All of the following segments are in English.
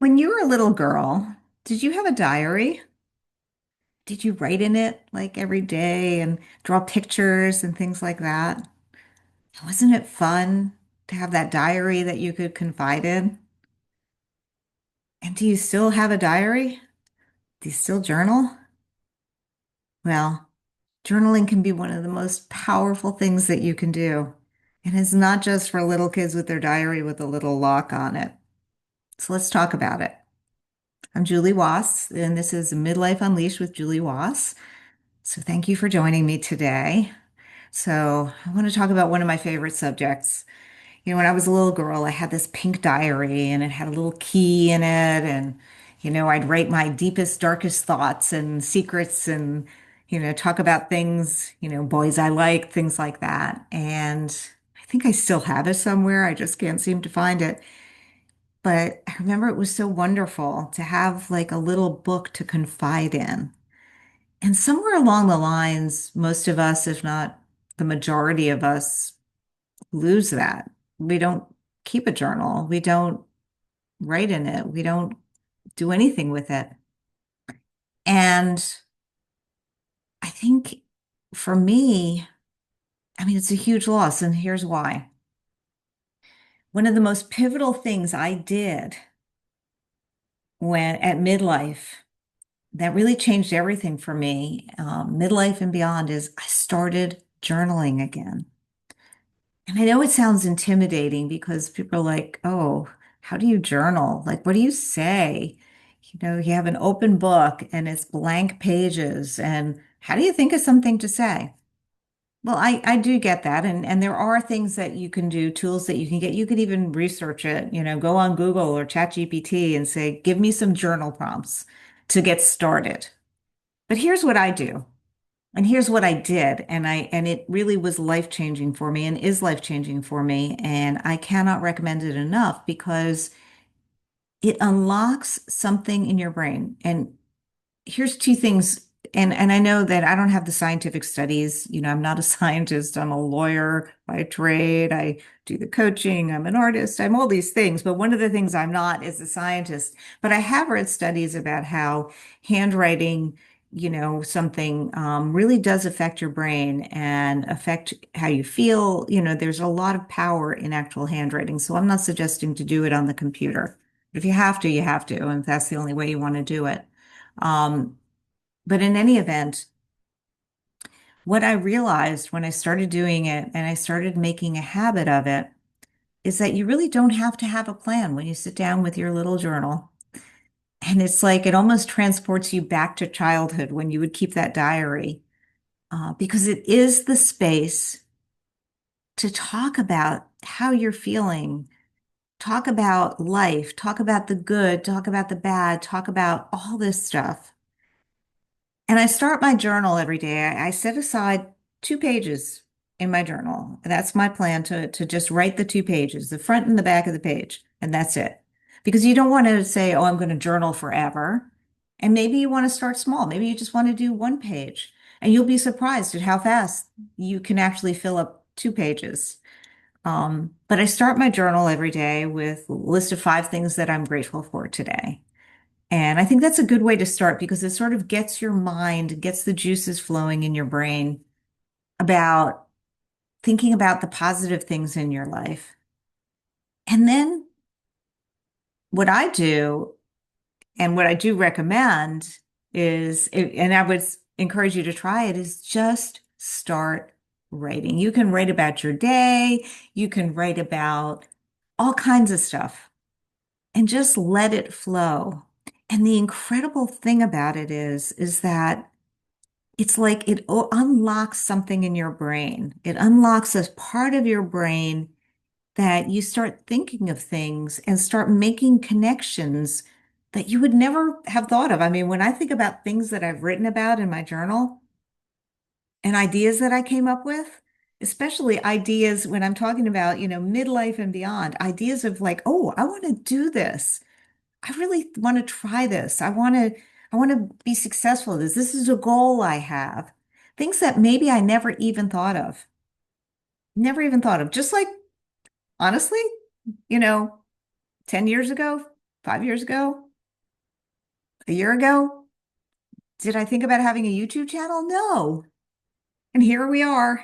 When you were a little girl, did you have a diary? Did you write in it like every day and draw pictures and things like that? Wasn't it fun to have that diary that you could confide in? And do you still have a diary? Do you still journal? Well, journaling can be one of the most powerful things that you can do. And it's not just for little kids with their diary with a little lock on it. So let's talk about it. I'm Julie Waas, and this is Midlife Unleashed with Julie Waas. So thank you for joining me today. So I want to talk about one of my favorite subjects. When I was a little girl, I had this pink diary and it had a little key in it. And, I'd write my deepest, darkest thoughts and secrets and, talk about things, boys I like, things like that. And I think I still have it somewhere. I just can't seem to find it. But I remember it was so wonderful to have like a little book to confide in. And somewhere along the lines, most of us, if not the majority of us, lose that. We don't keep a journal. We don't write in it. We don't do anything with it. And I think for me, I mean, it's a huge loss. And here's why. One of the most pivotal things I did when at midlife that really changed everything for me, midlife and beyond, is I started journaling again. And I know it sounds intimidating because people are like, oh, how do you journal? Like, what do you say? You have an open book and it's blank pages. And how do you think of something to say? Well, I do get that. And there are things that you can do, tools that you can get. You could even research it, go on Google or ChatGPT and say, give me some journal prompts to get started. But here's what I do. And here's what I did, and it really was life-changing for me and is life-changing for me, and I cannot recommend it enough because it unlocks something in your brain. And here's two things, and I know that I don't have the scientific studies. I'm not a scientist. I'm a lawyer by trade. I do the coaching. I'm an artist. I'm all these things. But one of the things I'm not is a scientist. But I have read studies about how handwriting, something really does affect your brain and affect how you feel. There's a lot of power in actual handwriting. So I'm not suggesting to do it on the computer. If you have to, you have to, and if that's the only way you want to do it. Um, but in any event, what I realized when I started doing it and I started making a habit of it is that you really don't have to have a plan when you sit down with your little journal. And it's like it almost transports you back to childhood when you would keep that diary, because it is the space to talk about how you're feeling, talk about life, talk about the good, talk about the bad, talk about all this stuff. And I start my journal every day. I set aside 2 pages in my journal. That's my plan to just write the 2 pages, the front and the back of the page, and that's it. Because you don't want to say, oh, I'm going to journal forever. And maybe you want to start small. Maybe you just want to do 1 page. And you'll be surprised at how fast you can actually fill up 2 pages. But I start my journal every day with a list of 5 things that I'm grateful for today. And I think that's a good way to start because it sort of gets your mind, gets the juices flowing in your brain about thinking about the positive things in your life. And then what I do and what I do recommend is, and I would encourage you to try it, is just start writing. You can write about your day, you can write about all kinds of stuff and just let it flow. And the incredible thing about it is that it's like it unlocks something in your brain. It unlocks a part of your brain that you start thinking of things and start making connections that you would never have thought of. I mean, when I think about things that I've written about in my journal and ideas that I came up with, especially ideas when I'm talking about, midlife and beyond, ideas of like, oh, I want to do this. I really want to try this. I want to be successful at this. This is a goal I have. Things that maybe I never even thought of. Never even thought of. Just like honestly, you know, 10 years ago. 5 years ago, a year ago. Did I think about having a YouTube channel? No. And here we are,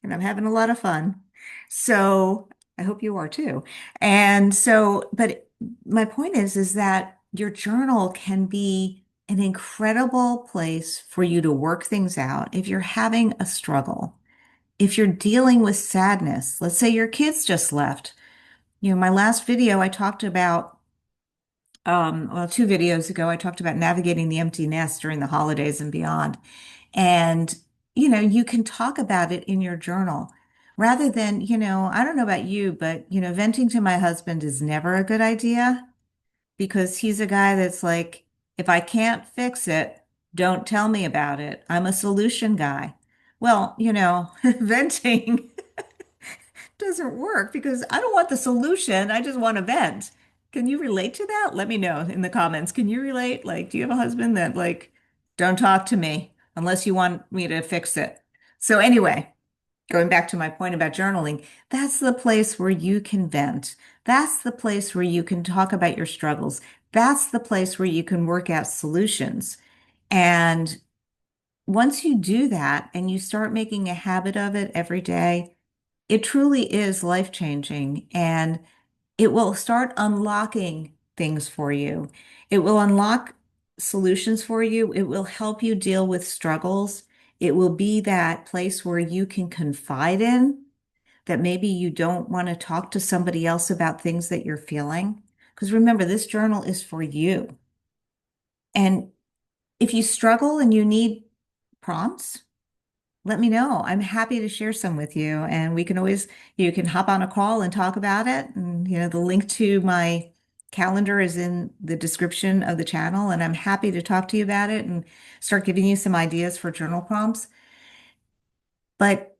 and I'm having a lot of fun. So I hope you are too. And so, but my point is that your journal can be an incredible place for you to work things out. If you're having a struggle, if you're dealing with sadness, let's say your kids just left. My last video, I talked about, well, 2 videos ago, I talked about navigating the empty nest during the holidays and beyond. And, you can talk about it in your journal rather than, I don't know about you, but, venting to my husband is never a good idea because he's a guy that's like, if I can't fix it, don't tell me about it. I'm a solution guy. Well, venting doesn't work because I don't want the solution. I just want a vent. Can you relate to that? Let me know in the comments. Can you relate? Like, do you have a husband that like, don't talk to me unless you want me to fix it? So anyway, going back to my point about journaling, that's the place where you can vent. That's the place where you can talk about your struggles. That's the place where you can work out solutions. And once you do that and you start making a habit of it every day, it truly is life-changing and it will start unlocking things for you. It will unlock solutions for you. It will help you deal with struggles. It will be that place where you can confide in that maybe you don't want to talk to somebody else about things that you're feeling. Because remember, this journal is for you. And if you struggle and you need prompts, let me know. I'm happy to share some with you. And we can always, you can hop on a call and talk about it. And, the link to my calendar is in the description of the channel. And I'm happy to talk to you about it and start giving you some ideas for journal prompts. But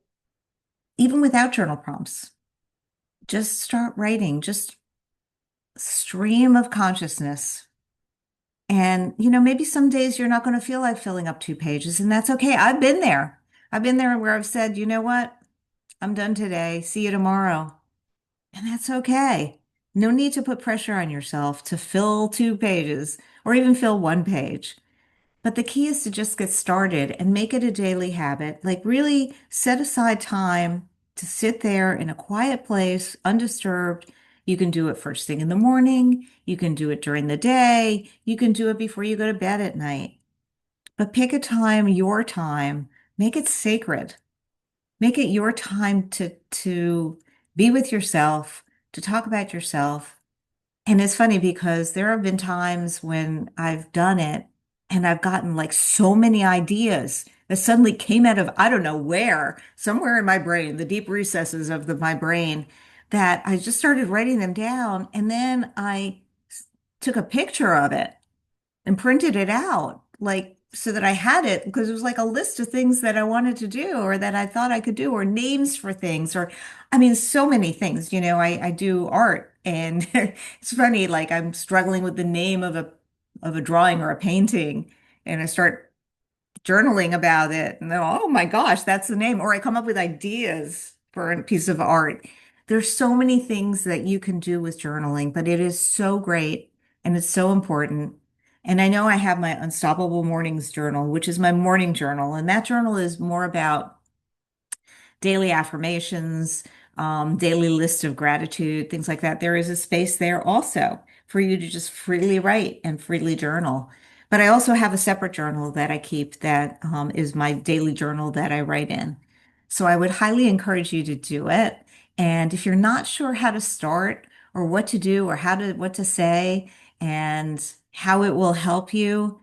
even without journal prompts, just start writing, just stream of consciousness. And, maybe some days you're not going to feel like filling up 2 pages, and that's okay. I've been there. I've been there where I've said, you know what? I'm done today. See you tomorrow. And that's okay. No need to put pressure on yourself to fill 2 pages or even fill 1 page. But the key is to just get started and make it a daily habit. Like really set aside time to sit there in a quiet place, undisturbed. You can do it first thing in the morning. You can do it during the day. You can do it before you go to bed at night. But pick a time, your time. Make it sacred. Make it your time to be with yourself, to talk about yourself. And it's funny because there have been times when I've done it and I've gotten like so many ideas that suddenly came out of I don't know where, somewhere in my brain, the deep recesses of my brain, that I just started writing them down. And then I took a picture of it and printed it out, like so that I had it because it was like a list of things that I wanted to do or that I thought I could do, or names for things, or I mean, so many things. I do art, and it's funny, like I'm struggling with the name of a drawing or a painting, and I start journaling about it, and then, oh my gosh, that's the name. Or I come up with ideas for a piece of art. There's so many things that you can do with journaling, but it is so great and it's so important. And I know I have my Unstoppable Mornings journal, which is my morning journal, and that journal is more about daily affirmations, daily list of gratitude, things like that. There is a space there also for you to just freely write and freely journal. But I also have a separate journal that I keep that is my daily journal that I write in. So I would highly encourage you to do it. And if you're not sure how to start or what to do or what to say and how it will help you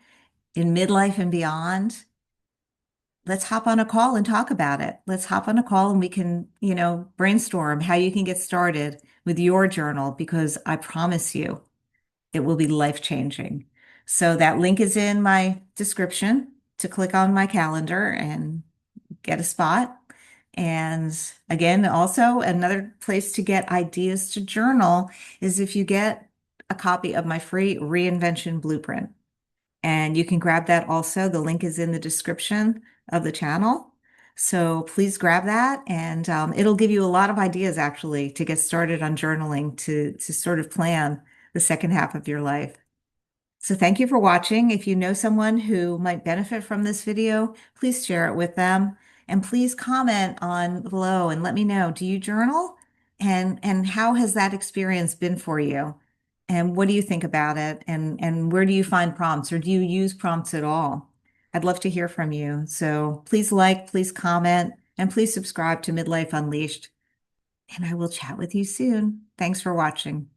in midlife and beyond, let's hop on a call and talk about it. Let's hop on a call and we can, brainstorm how you can get started with your journal because I promise you it will be life-changing. So that link is in my description to click on my calendar and get a spot. And again, also another place to get ideas to journal is if you get a copy of my free reinvention blueprint. And you can grab that also. The link is in the description of the channel. So please grab that, and it'll give you a lot of ideas actually to get started on journaling to sort of plan the second half of your life. So thank you for watching. If you know someone who might benefit from this video, please share it with them. And please comment on below and let me know, do you journal? And how has that experience been for you? And what do you think about it? And where do you find prompts or do you use prompts at all? I'd love to hear from you. So please like, please comment, and please subscribe to Midlife Unleashed. And I will chat with you soon. Thanks for watching.